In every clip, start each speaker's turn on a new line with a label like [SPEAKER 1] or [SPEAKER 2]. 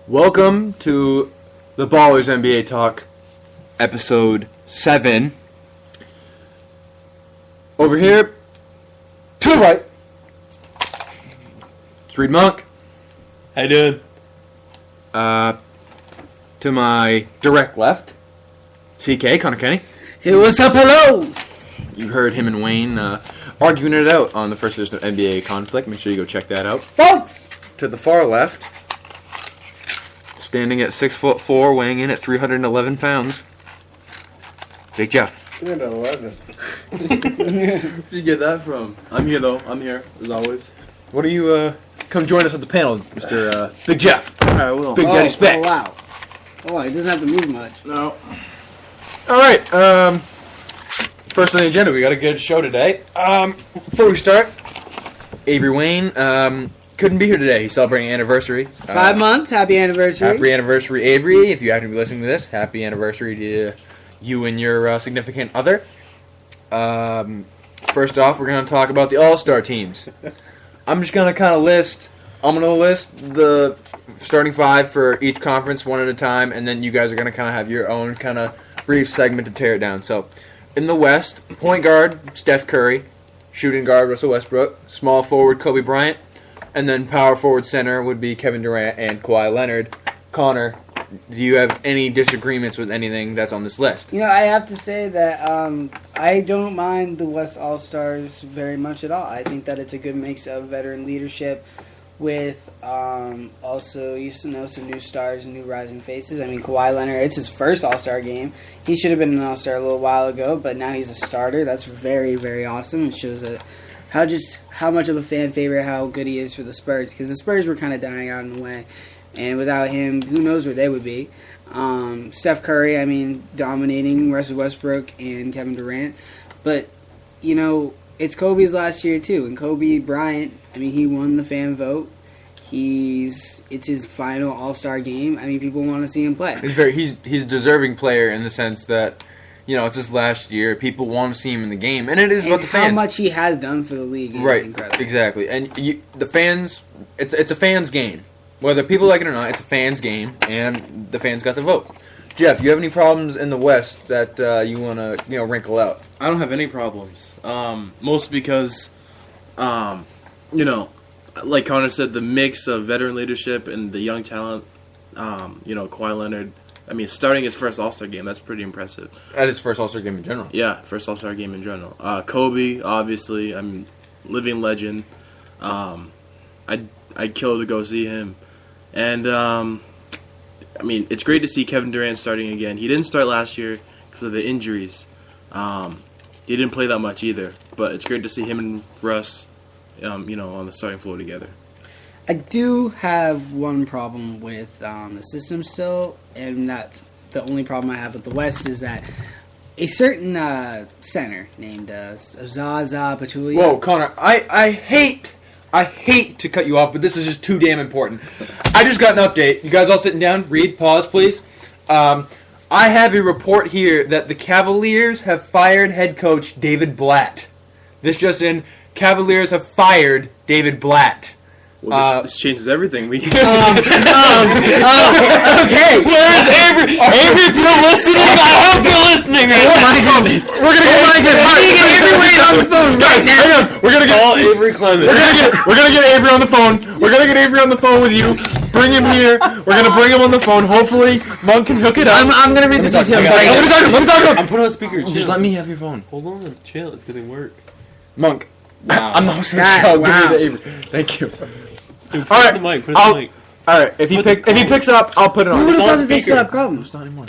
[SPEAKER 1] Welcome to the Ballers NBA Talk, episode 7. Over here, to the right, it's Reed Monk.
[SPEAKER 2] How you doing?
[SPEAKER 1] To my direct left, CK, Connor Kenny.
[SPEAKER 3] Hey, what's up, hello?
[SPEAKER 1] You heard him and Wayne arguing it out on the first edition of NBA Conflict. Make sure you go check that out.
[SPEAKER 3] Folks!
[SPEAKER 1] To the far left, standing at 6'4", weighing in at 311 pounds, Big Jeff.
[SPEAKER 4] 311. Where'd you get that from? I'm here, though. I'm here, as always.
[SPEAKER 1] What do you, come join us at the panel, Mr. Big Jeff.
[SPEAKER 4] I will.
[SPEAKER 1] Big Daddy Speks.
[SPEAKER 3] Oh, wow. Oh, he doesn't have to move much.
[SPEAKER 4] No.
[SPEAKER 1] Alright, first on the agenda, we got a good show today. Before we start, Avery Wayne, couldn't be here today. He's celebrating an anniversary.
[SPEAKER 3] 5 months, happy anniversary.
[SPEAKER 1] Happy anniversary, Avery. If you happen to be listening to this, happy anniversary to you and your significant other. First off, we're going to talk about the All-Star teams. I'm just going to kind of list the starting five for each conference one at a time, and then you guys are going to kind of have your own kind of brief segment to tear it down. So, in the West, point guard, Steph Curry. Shooting guard, Russell Westbrook. Small forward, Kobe Bryant. And then power forward center would be Kevin Durant and Kawhi Leonard. Connor, do you have any disagreements with anything that's on this list?
[SPEAKER 3] You know, I have to say that I don't mind the West All-Stars very much at all. I think that it's a good mix of veteran leadership with also, some new stars, new rising faces. I mean, Kawhi Leonard, it's his first All-Star game. He should have been an All-Star a little while ago, but now he's a starter. That's very, very awesome. It shows that how much of a fan favorite, how good he is for the Spurs, because the Spurs were kind of dying out in a way, and without him, who knows where they would be. Steph Curry, I mean, dominating Russell Westbrook and Kevin Durant, but, you know, it's Kobe's last year too, and Kobe Bryant, I mean, he won the fan vote. It's his final All-Star game. I mean, people want to see him play.
[SPEAKER 1] He's a deserving player in the sense that, you know, it's his last year. People want to see him in the game, and it is about the fans.
[SPEAKER 3] How much he has done for the league is incredible.
[SPEAKER 1] Exactly. And the fans, it's a fans' game. Whether people like it or not, it's a fans' game, and the fans got the vote. Jeff, you have any problems in the West that you want to, wrinkle out?
[SPEAKER 4] I don't have any problems. Mostly because, like Connor said, the mix of veteran leadership and the young talent, Kawhi Leonard, I mean, starting his first All-Star game, that's pretty impressive.
[SPEAKER 1] At his first All-Star game in general.
[SPEAKER 4] Yeah, first All-Star game in general. Kobe, obviously, I mean, living legend. I'd kill to go see him. And, I mean, it's great to see Kevin Durant starting again. He didn't start last year because of the injuries. He didn't play that much either. But it's great to see him and Russ, on the starting floor together.
[SPEAKER 3] I do have one problem with the system still, and that's the only problem I have with the West is that a certain center named Zaza Pachulia.
[SPEAKER 1] Whoa, Connor, I hate to cut you off, but this is just too damn important. I just got an update. You guys all sitting down? Read, pause, please. I have a report here that the Cavaliers have fired head coach David Blatt. This just in, Cavaliers have fired David Blatt.
[SPEAKER 4] Well, this changes everything. We can.
[SPEAKER 1] Okay. Where's Avery? Avery, if you're listening, I hope you're listening right now. Oh my goodness. We're gonna get Avery Wayne on the phone right now. We're gonna get
[SPEAKER 2] Avery Clemens.
[SPEAKER 1] We're gonna get Avery on the phone. We're gonna get Avery on the phone with you. Bring him here. We're gonna bring him on the phone. Hopefully, Monk can hook it up. I'm gonna read the details. Let me talk to him.
[SPEAKER 2] I'm putting on speaker.
[SPEAKER 1] Just let me have your phone.
[SPEAKER 2] Hold on, chill. It's gonna work.
[SPEAKER 1] Monk. Wow. I'm the host of the show.
[SPEAKER 3] Wow.
[SPEAKER 1] Give me the Avery. Thank you.
[SPEAKER 2] Dude, put the mic. Put the mic.
[SPEAKER 1] All right. If he picks up, I'll put it on.
[SPEAKER 3] Who would
[SPEAKER 1] It's
[SPEAKER 3] have
[SPEAKER 1] on
[SPEAKER 3] thought that this
[SPEAKER 1] speaker.
[SPEAKER 3] is a problem?
[SPEAKER 1] It's not anymore.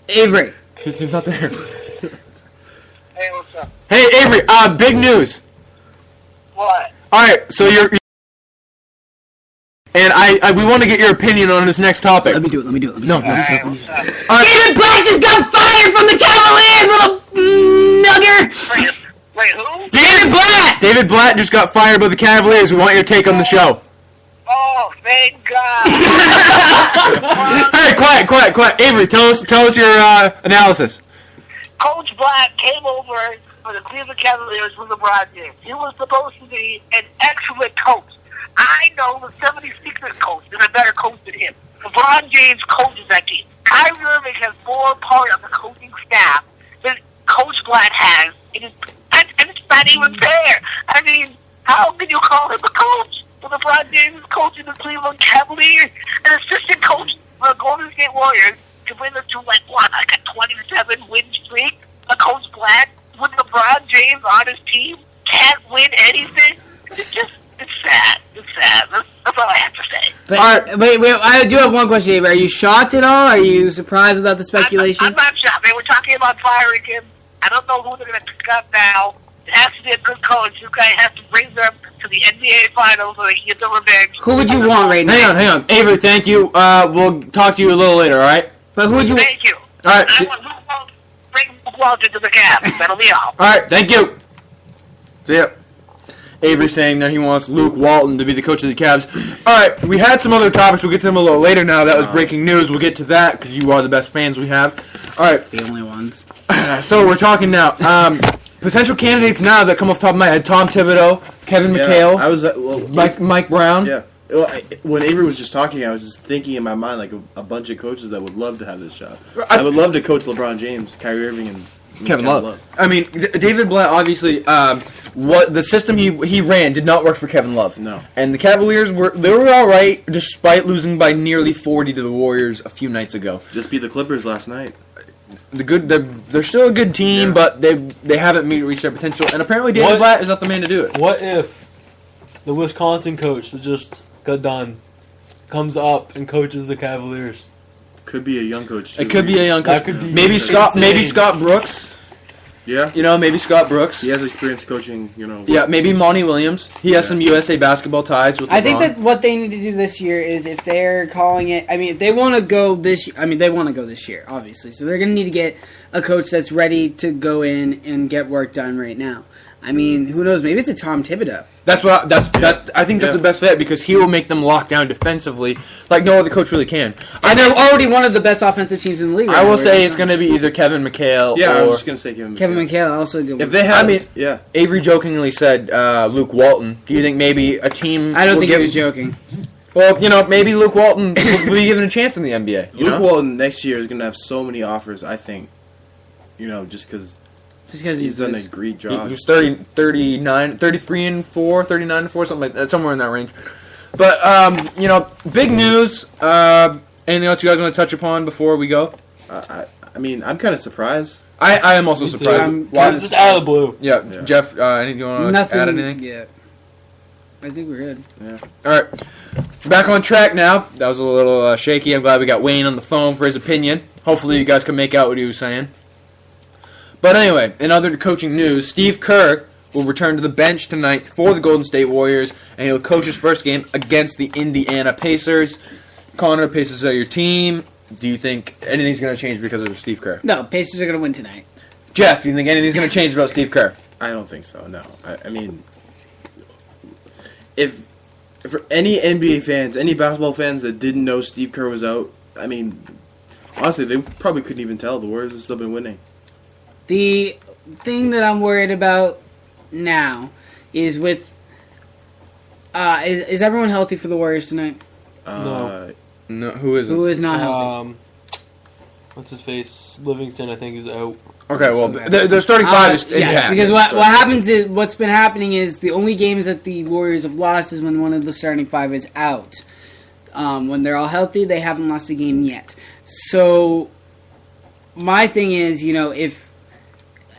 [SPEAKER 3] Avery.
[SPEAKER 1] He's not there.
[SPEAKER 5] Hey, what's up?
[SPEAKER 1] Hey, Avery. Big news.
[SPEAKER 5] What?
[SPEAKER 1] All right. So you're. And we want to get your opinion on this next topic.
[SPEAKER 3] Let me do it.
[SPEAKER 1] No.
[SPEAKER 5] Hey, what's up?
[SPEAKER 3] David Blatt just got fired from the Cavaliers, little nugger.
[SPEAKER 5] Wait, who?
[SPEAKER 1] David Blatt just got fired by the Cavaliers. We want your take on the show.
[SPEAKER 5] Oh, thank God.
[SPEAKER 1] Hey, quiet. Avery, tell us your analysis.
[SPEAKER 5] Coach Black came over for the Cleveland Cavaliers with LeBron James. He was supposed to be an excellent coach. I know the 76ers coach is a better coach than him. LeBron James coaches that team. Kyrie Irving has more part of the coaching staff than Coach Blatt has. And it's not even fair. I mean, how can you call him a coach? When LeBron James is coaching the Cleveland Cavaliers, an assistant coach for the Golden State Warriors to win them to like a 27 win streak. A Coach Blatt with LeBron James on his team can't win anything. It's sad. It's sad. That's all I have to say.
[SPEAKER 3] But wait, I do have one question, Dave. Are you shocked at all? Are you surprised about the speculation?
[SPEAKER 5] I'm not shocked. They were talking about firing him. I don't know who they're going to pick up now. It has to be a good coach. You guys have to bring them to the NBA Finals so they can get the revenge.
[SPEAKER 3] Who would you want right now?
[SPEAKER 1] Hang on. Avery, thank you. We'll talk to you a little later, all right?
[SPEAKER 3] But who would you?
[SPEAKER 5] Thank you.
[SPEAKER 1] All right.
[SPEAKER 5] I want Luke Walton. Bring Luke Walton to the Cavs. That'll be all.
[SPEAKER 1] All right, thank you. See ya. Avery saying that he wants Luke Walton to be the coach of the Cavs. All right, we had some other topics. We'll get to them a little later now. That was breaking news. We'll get to that because you are the best fans we have. All right.
[SPEAKER 3] The only ones.
[SPEAKER 1] So we're talking now. Potential candidates now that come off the top of my head. Tom Thibodeau, Kevin McHale,
[SPEAKER 4] I was
[SPEAKER 1] Mike Brown.
[SPEAKER 4] Yeah. Well, when Avery was just talking, I was just thinking in my mind like a bunch of coaches that would love to have this job. I would love to coach LeBron James, Kyrie Irving, and
[SPEAKER 1] Kevin Love. I mean, David Blatt obviously, what the system he ran did not work for Kevin Love.
[SPEAKER 4] No.
[SPEAKER 1] And the Cavaliers were all right despite losing by nearly 40 to the Warriors a few nights ago.
[SPEAKER 4] Just beat the Clippers last night.
[SPEAKER 1] They're still a good team, but they haven't reached their potential. And apparently David Blatt is not the man to do it.
[SPEAKER 2] What if the Wisconsin coach that just got done comes up and coaches the Cavaliers?
[SPEAKER 4] Could be a young coach.
[SPEAKER 1] It could be a young coach.
[SPEAKER 2] That could be
[SPEAKER 1] Maybe
[SPEAKER 2] insane.
[SPEAKER 1] Scott Brooks.
[SPEAKER 4] Yeah.
[SPEAKER 1] Maybe Scott Brooks.
[SPEAKER 4] He has experience coaching,
[SPEAKER 1] Yeah, maybe Monty Williams. He has some USA basketball ties with LeBron.
[SPEAKER 3] I think that what they need to do this year is if they're calling it, I mean, if they want to go this, they want to go this year, obviously. So they're going to need to get a coach that's ready to go in and get work done right now. I mean, who knows? Maybe it's a Tom Thibodeau.
[SPEAKER 1] I think that's the best bet because he will make them lock down defensively like no other coach really can.
[SPEAKER 3] And they're already one of the best offensive teams in the league.
[SPEAKER 1] I will say it's going to be either Kevin McHale
[SPEAKER 4] Yeah,
[SPEAKER 1] or
[SPEAKER 4] I was just going to say
[SPEAKER 3] Kevin McHale, also a good one.
[SPEAKER 4] If they have,
[SPEAKER 1] yeah. Avery jokingly said Luke Walton. Do you think maybe a team?
[SPEAKER 3] I don't think he was joking.
[SPEAKER 1] Well, maybe Luke Walton will be given a chance in the NBA.
[SPEAKER 4] Luke Walton next year is going to have so many offers. I think, just because he's done a great job.
[SPEAKER 1] He was 39, 33 and 4, 39 and 4, something like that, somewhere in that range. But big news. Anything else you guys want to touch upon before we go?
[SPEAKER 4] I mean, I'm kind of surprised.
[SPEAKER 1] I am also surprised.
[SPEAKER 2] It's just out of the blue.
[SPEAKER 1] Yeah. Jeff, anything you want to add? Anything?
[SPEAKER 3] Yeah. I think we're good.
[SPEAKER 4] Yeah.
[SPEAKER 1] All right. Back on track now. That was a little shaky. I'm glad we got Wayne on the phone for his opinion. Hopefully you guys can make out what he was saying. But anyway, in other coaching news, Steve Kerr will return to the bench tonight for the Golden State Warriors, and he'll coach his first game against the Indiana Pacers. Connor, Pacers are your team. Do you think anything's going to change because of Steve Kerr?
[SPEAKER 3] No, Pacers are going to win tonight.
[SPEAKER 1] Jeff, do you think anything's going to change about Steve Kerr?
[SPEAKER 4] I don't think so. No. I mean, if for any NBA fans, any basketball fans that didn't know Steve Kerr was out, I mean, honestly, they probably couldn't even tell. The Warriors have still been winning.
[SPEAKER 3] The thing that I'm worried about now is with is everyone healthy for the Warriors tonight?
[SPEAKER 2] No.
[SPEAKER 1] No, who isn't?
[SPEAKER 3] Who is not healthy?
[SPEAKER 2] What's his face? Livingston, I think, is out.
[SPEAKER 1] Okay, well, their starting five is intact.
[SPEAKER 3] Yes, because what happens is what's been happening is the only games that the Warriors have lost is when one of the starting five is out. When they're all healthy, they haven't lost a game yet. So my thing is,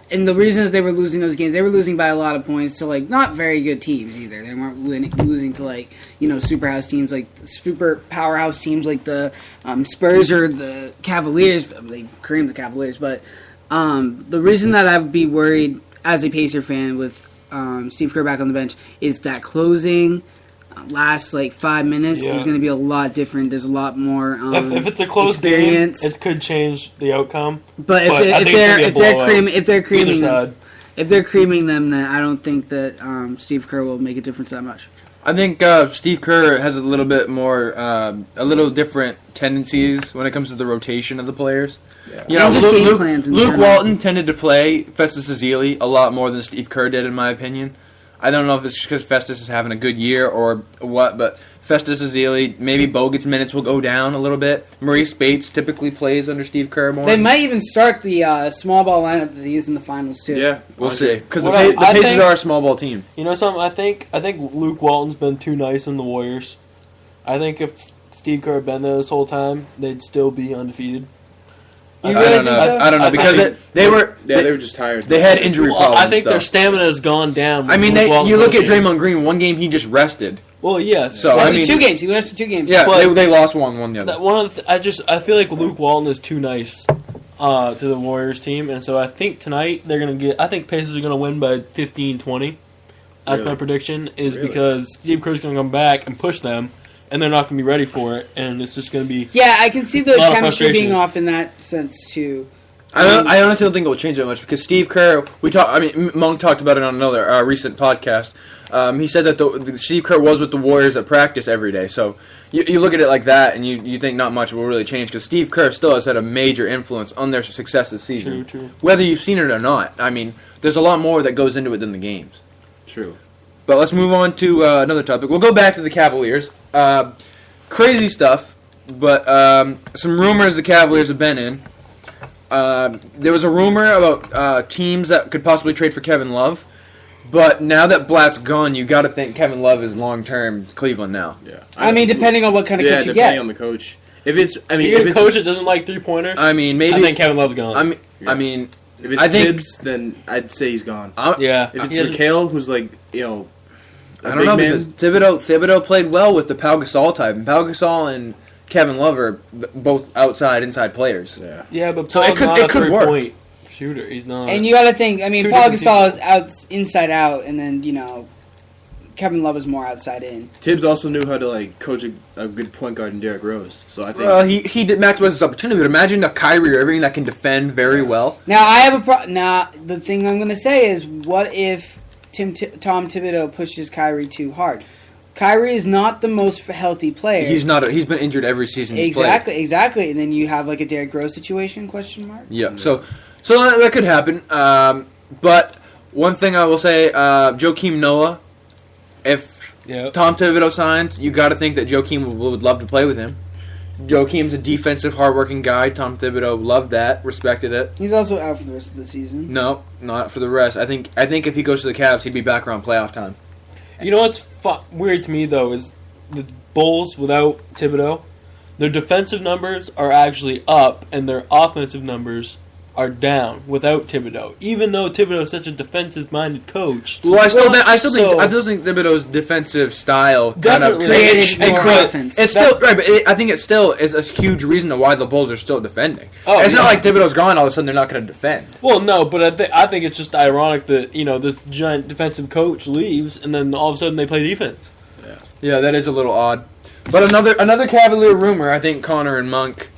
[SPEAKER 3] and the reason that they were losing those games, they were losing by a lot of points to not very good teams either. They weren't losing to super powerhouse teams like the Spurs or the Cavaliers. They creamed the Cavaliers, but the reason that I would be worried as a Pacer fan with Steve Kerr back on the bench is that closing last 5 minutes is going to be a lot different. There's a lot more
[SPEAKER 2] if it's a close
[SPEAKER 3] experience.
[SPEAKER 2] Game, it could change the outcome.
[SPEAKER 3] But if they're creaming them, then I don't think that Steve Kerr will make a difference that much.
[SPEAKER 1] I think Steve Kerr has a little bit more, a little different tendencies when it comes to the rotation of the players. Yeah. Luke Walton tended to play Festus Ezeli a lot more than Steve Kerr did, in my opinion. I don't know if it's because Festus is having a good year or what, but Festus Ezeli, maybe Bogut's minutes will go down a little bit. Maurice Bates typically plays under Steve Kerr more.
[SPEAKER 3] They might even start the small ball lineup that they use in the finals too.
[SPEAKER 4] Yeah,
[SPEAKER 1] We'll see. Because the
[SPEAKER 2] Well, I
[SPEAKER 1] Pacers
[SPEAKER 2] think-
[SPEAKER 1] are a small ball team.
[SPEAKER 2] You know something? I think Luke Walton's been too nice on the Warriors. I think if Steve Kerr had been there this whole time, they'd still be undefeated.
[SPEAKER 3] You
[SPEAKER 1] I
[SPEAKER 3] really
[SPEAKER 1] don't
[SPEAKER 3] think
[SPEAKER 1] know.
[SPEAKER 3] so?
[SPEAKER 1] I don't know
[SPEAKER 2] I
[SPEAKER 1] because
[SPEAKER 2] think-
[SPEAKER 1] they were
[SPEAKER 4] they were just tired.
[SPEAKER 1] they had injury
[SPEAKER 2] Well,
[SPEAKER 1] problems.
[SPEAKER 2] I think their
[SPEAKER 1] though.
[SPEAKER 2] stamina has gone down.
[SPEAKER 1] I mean,
[SPEAKER 2] with Luke Walton
[SPEAKER 1] you look at
[SPEAKER 2] coaching.
[SPEAKER 1] Draymond Green. One game he just rested.
[SPEAKER 2] Well, yeah.
[SPEAKER 1] So,
[SPEAKER 3] He
[SPEAKER 1] I
[SPEAKER 3] lasted
[SPEAKER 1] mean-
[SPEAKER 3] 2 games. He lasted 2 games.
[SPEAKER 1] Yeah,
[SPEAKER 2] But-
[SPEAKER 1] they lost one the other.
[SPEAKER 2] That one of the I feel like Luke Walton is too nice to the Warriors team, and so I think tonight they're gonna get. I think Pacers are gonna win by 15-20. That's
[SPEAKER 4] Really?
[SPEAKER 2] my prediction. Is
[SPEAKER 4] Really?
[SPEAKER 2] because Steve Kerr's gonna come back and push them, and they're not gonna be ready for it, and it's just gonna be.
[SPEAKER 3] Yeah, I can see the
[SPEAKER 2] A lot of
[SPEAKER 3] chemistry being
[SPEAKER 2] frustration.
[SPEAKER 3] off in that sense too.
[SPEAKER 1] I honestly don't think it will change that much because Steve Kerr. Monk talked about it on another recent podcast. He said that the Steve Kerr was with the Warriors at practice every day. So you look at it like that, and you think not much will really change because Steve Kerr still has had a major influence on their success this season.
[SPEAKER 2] True.
[SPEAKER 1] Whether you've seen it or not. I mean, there's a lot more that goes into it than the games.
[SPEAKER 4] True.
[SPEAKER 1] But let's move on to another topic. We'll go back to the Cavaliers. Crazy stuff, but some rumors the Cavaliers have been in. There was a rumor about teams that could possibly trade for Kevin Love, but now that Blatt's gone, you got to think Kevin Love is long-term Cleveland now.
[SPEAKER 4] Yeah.
[SPEAKER 3] I mean, depending on what kind of
[SPEAKER 4] yeah,
[SPEAKER 3] coach you
[SPEAKER 4] depending
[SPEAKER 3] get.
[SPEAKER 4] on the coach. If it's, I mean,
[SPEAKER 2] You're
[SPEAKER 4] if
[SPEAKER 2] a
[SPEAKER 4] it's,
[SPEAKER 2] coach that doesn't like 3-pointers.
[SPEAKER 1] I mean, maybe.
[SPEAKER 2] I think Kevin Love's gone.
[SPEAKER 1] I mean,
[SPEAKER 4] if it's
[SPEAKER 1] I think-
[SPEAKER 4] Tibbs, then I'd say he's gone.
[SPEAKER 2] yeah.
[SPEAKER 4] If it's
[SPEAKER 2] He-
[SPEAKER 4] Mikhail, who's like, you know, a
[SPEAKER 1] I don't
[SPEAKER 4] big
[SPEAKER 1] know
[SPEAKER 4] man,
[SPEAKER 1] because Thibodeau played well with the Pau Gasol type, and Pau Gasol and Kevin Love are both inside players.
[SPEAKER 4] yeah.
[SPEAKER 2] Yeah, but
[SPEAKER 1] So
[SPEAKER 2] Paul's
[SPEAKER 1] it
[SPEAKER 2] not a
[SPEAKER 1] could work.
[SPEAKER 2] 3-point shooter. He's not.
[SPEAKER 3] And you got to think. I mean,
[SPEAKER 2] Two
[SPEAKER 3] Paul
[SPEAKER 2] different
[SPEAKER 3] Gasol is out inside out, and then Kevin Love is more outside in.
[SPEAKER 4] Tibbs also knew how to like coach a good point guard in Derrick Rose. So I think
[SPEAKER 1] Well, he did maximize his opportunity, but imagine a Kyrie Irving that can defend very well.
[SPEAKER 3] Now I have a Now the thing I'm going to say is, what if Tom Thibodeau pushes Kyrie too hard? Kyrie is not the most healthy player.
[SPEAKER 1] He's not. He's been injured every season he's played.
[SPEAKER 3] Exactly. And then you have like a Derrick Rose situation? Question mark.
[SPEAKER 1] Yeah. So that could happen. But one thing I will say, Joakim Noah, if
[SPEAKER 2] yeah.
[SPEAKER 1] Tom Thibodeau signs, you got to think that Joakim would love to play with him. Joakim's a defensive, hardworking guy. Tom Thibodeau loved that, respected it.
[SPEAKER 3] He's also out for the rest of the season.
[SPEAKER 1] No, not for the rest. I think if he goes to the Cavs, he'd be back around playoff time.
[SPEAKER 2] You know what's weird to me though is the Bulls without Thibodeau, their defensive numbers are actually up and their offensive numbers are down without Thibodeau. Even though Thibodeau is such a defensive-minded coach.
[SPEAKER 1] Well, I still
[SPEAKER 2] So-
[SPEAKER 1] think Thibodeau's defensive style kind of
[SPEAKER 2] Definitely.
[SPEAKER 3] Created more offense.
[SPEAKER 1] It's still right, but I think it still is a huge reason to why the Bulls are still defending.
[SPEAKER 2] Oh,
[SPEAKER 1] It's not
[SPEAKER 2] yeah.
[SPEAKER 1] like Thibodeau's gone, all of a sudden they're not going to defend.
[SPEAKER 2] Well, no, but I think it's just ironic that this giant defensive coach leaves and then all of a sudden they play defense.
[SPEAKER 1] Yeah, that is a little odd. But another Cavalier rumor, I think Connor and Monk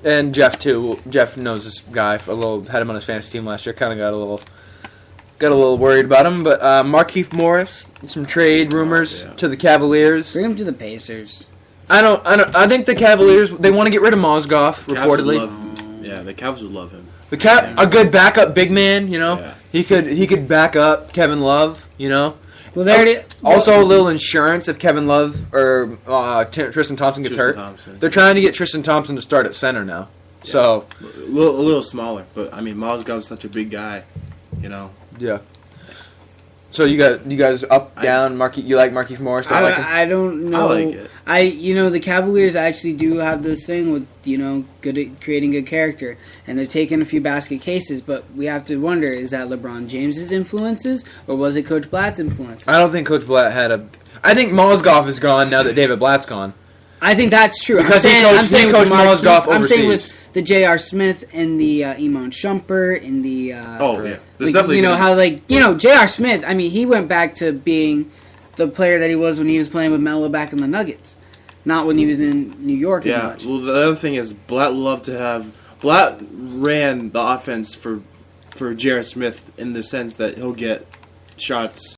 [SPEAKER 1] and Jeff too. Jeff knows this guy. Had him on his fantasy team last year. Kind of got a little worried about him. But Markieff Morris, some trade rumors to the Cavaliers.
[SPEAKER 3] Bring him to the Pacers.
[SPEAKER 1] I think the Cavaliers, they want to get rid of Mozgov,
[SPEAKER 4] Cavs would
[SPEAKER 1] reportedly.
[SPEAKER 4] the Cavs would love him.
[SPEAKER 1] A good backup big man,
[SPEAKER 4] Yeah.
[SPEAKER 1] He could back up Kevin Love,
[SPEAKER 3] Well, there it is.
[SPEAKER 1] Also, a little insurance if Kevin Love or Tristan Thompson gets
[SPEAKER 4] Tristan
[SPEAKER 1] hurt.
[SPEAKER 4] Thompson.
[SPEAKER 1] They're trying to get Tristan Thompson to start at center now.
[SPEAKER 4] Yeah.
[SPEAKER 1] So,
[SPEAKER 4] A little smaller, but I mean, Mozgov's such a big guy,
[SPEAKER 1] yeah. So you guys up, down, you like Markieff Morris? Don't like him?
[SPEAKER 3] I don't know.
[SPEAKER 4] I like it.
[SPEAKER 3] The Cavaliers actually do have this thing with good at creating good character, and they've taken a few basket cases. But we have to wonder: is that LeBron James's influences, or was it Coach Blatt's influence?
[SPEAKER 1] I don't think Coach Blatt had a. I think Mozgov is gone now that David Blatt's gone.
[SPEAKER 3] I think that's true.
[SPEAKER 1] Because
[SPEAKER 3] he
[SPEAKER 1] coached Mozgov
[SPEAKER 3] I'm saying
[SPEAKER 1] overseas.
[SPEAKER 3] with the J.R. Smith and the Iman Shumpert and the
[SPEAKER 4] Oh yeah, there's
[SPEAKER 3] like,
[SPEAKER 4] definitely
[SPEAKER 3] how J.R. Smith. I mean, he went back to being the player that he was when he was playing with Melo back in the Nuggets, not when he was in New York as
[SPEAKER 4] Yeah.
[SPEAKER 3] much.
[SPEAKER 4] Well, the other thing is Blatt ran the offense for J.R. Smith in the sense that he'll get shots